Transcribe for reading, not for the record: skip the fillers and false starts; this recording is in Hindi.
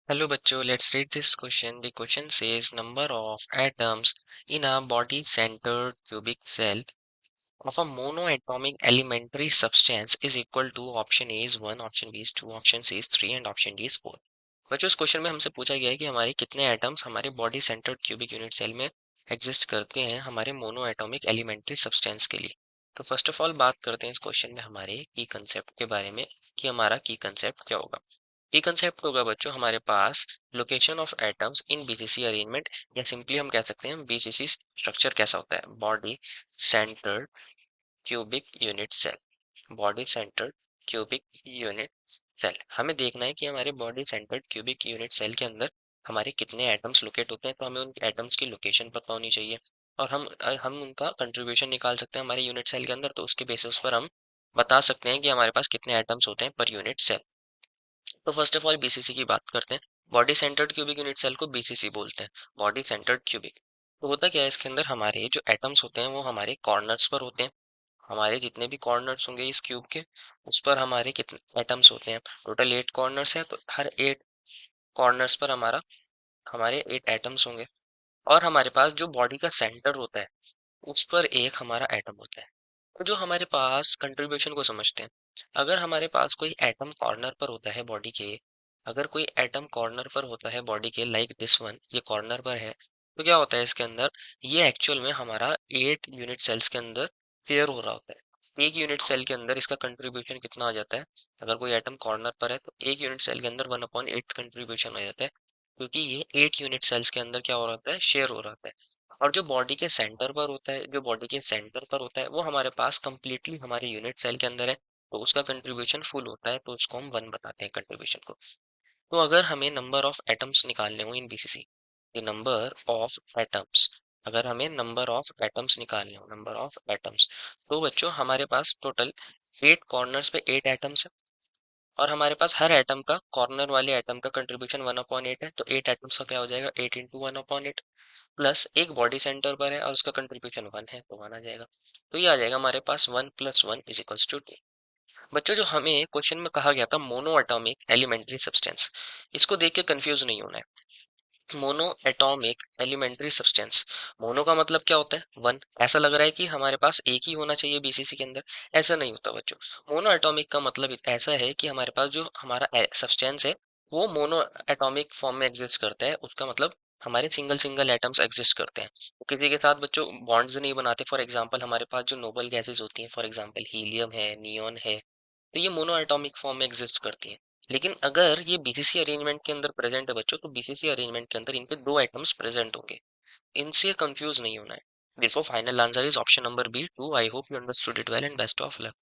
Hello bachcho, let's read this question. The question says number of atoms in a body-centered cubic cell of a monoatomic elementary substance is equal to option A is 1, option B is 2, option C is 3 and option D is 4. बच्चों इस क्वेश्चन में हमसे पूछा गया है कि हमारे कितने एटम्स हमारे body centred cubic unit cell में एग्जिस्ट करते हैं हमारे मोनोएटॉमिक एलिमेंट्री सब्सटेंस के लिए। तो फर्स्ट ऑफ ऑल बात करते हैं इस क्वेश्चन में हमारे की कंसेप्ट के बारे में कि हमारा की कंसेप्ट क्या होगा। की कंसेप्ट होगा बच्चों हमारे पास location of atoms in BCC arrangement, या सिंपली हम कह सकते हैं बीसीसी स्ट्रक्चर कैसा होता है, body centred cubic unit cell. Body centred cubic unit cell हमें देखना है कि हमारे body centred cubic unit cell के अंदर हमारे कितने एटम्स लोकेट होते हैं, तो हमें उन एटम्स की लोकेशन पता होनी चाहिए और हम उनका कंट्रीब्यूशन निकाल सकते हैं हमारे यूनिट सेल के अंदर। तो उसके बेसिस पर हम बता सकते हैं कि हमारे पास कितने एटम्स होते हैं पर यूनिट सेल। तो फर्स्ट ऑफ ऑल बीसीसी की बात करते हैं। Body centred cubic unit cell को बीसीसी बोलते हैं, बॉडी सेंटर्ड क्यूबिक। तो होता क्या है इसके अंदर हमारे जो एटम्स होते हैं वो हमारे कॉर्नर्स पर होते हैं। हमारे जितने भी कॉर्नर्स होंगे इस क्यूब के, उस पर हमारे कितने एटम्स होते हैं, टोटल 8 कॉर्नर्स हैं, तो हर 8 कॉर्नर्स पर हमारे 8 एटम्स होंगे। और हमारे पास जो बॉडी का सेंटर होता है उस पर एक हमारा एटम होता है। तो जो हमारे पास कंट्रीब्यूशन को समझते हैं, अगर हमारे पास कोई एटम कॉर्नर पर होता है बॉडी के, अगर कोई एटम कॉर्नर पर होता है बॉडी के, लाइक दिस वन, ये कॉर्नर पर है, तो क्या होता है इसके अंदर, ये एक्चुअल में हमारा 8 यूनिट सेल्स के अंदर पेयर हो रहा होता है। एक यूनिट सेल के अंदर इसका कंट्रीब्यूशन कितना आ जाता है, अगर कोई एटम कॉर्नर पर है तो एक यूनिट सेल के अंदर 1/8 कंट्रीब्यूशन हो जाता है, क्योंकि ये 8 यूनिट सेल्स के अंदर क्या हो रहा होता है, शेयर हो रहा होता है। और जो बॉडी के सेंटर पर होता है, जो बॉडी के सेंटर पर होता है वो हमारे पास कंप्लीटली हमारे यूनिट सेल के अंदर है, तो उसका कंट्रीब्यूशन फुल होता है, तो उसको हम 1 बताते हैं कंट्रीब्यूशन को। तो अगर हमें नंबर ऑफ एटम्स निकालने हो in BCC, the number of atoms, अगर हमें नंबर ऑफ एटम्स निकालने हो, नंबर ऑफ एटम्स, तो बच्चों हमारे पास टोटल 8 कॉर्नर्स पे 8 एटम्स है, और हमारे पास हर एटम का, कॉर्नर वाले एटम का कंट्रीब्यूशन 1/8 है, तो 8 एटम्स का क्या हो जाएगा, 8 इंटू 1/8, प्लस एक बॉडी सेंटर पर है और उसका कंट्रीब्यूशन 1 है, तो 1 आ जाएगा। तो ये आ जाएगा हमारे पास 1 + 1 = 2। बच्चों जो हमें क्वेश्चन में कहा गया था मोनो एटॉमिक एलिमेंट्री सब्सटेंस, इसको देख के कंफ्यूज नहीं होना है। Mono atomic elementary substance, mono का मतलब क्या होता है, 1। ऐसा लग रहा है कि हमारे पास एक ही होना चाहिए बीसीसी के अंदर, ऐसा नहीं होता बच्चों। मोनो एटॉमिक का मतलब ऐसा है कि हमारे पास जो हमारा सब्सटेंस है वो मोनो एटॉमिक फॉर्म में एग्जिस्ट करता है, उसका मतलब हमारे सिंगल सिंगल एटम्स एग्जिस्ट करते हैं, वो किसी के साथ बच्चों बॉन्ड्स नहीं बनाते। फॉर एग्जांपल हमारे पास जो नोबल गैसेस होती हैं, फॉर एग्जांपल हीलियम है, नियॉन है, तो ये मोनो एटॉमिक फॉर्म में एग्जिस्ट करती हैं। लेकिन अगर ये बीसीसी अरेंजमेंट के अंदर प्रेजेंट है बच्चों, तो बीसीसी अरेंजमेंट के अंदर इनके 2 एटम्स प्रेजेंट होंगे, इनसे कंफ्यूज नहीं होना है। Therefore final answer is option number B 2। I hope you understood it well and best of luck.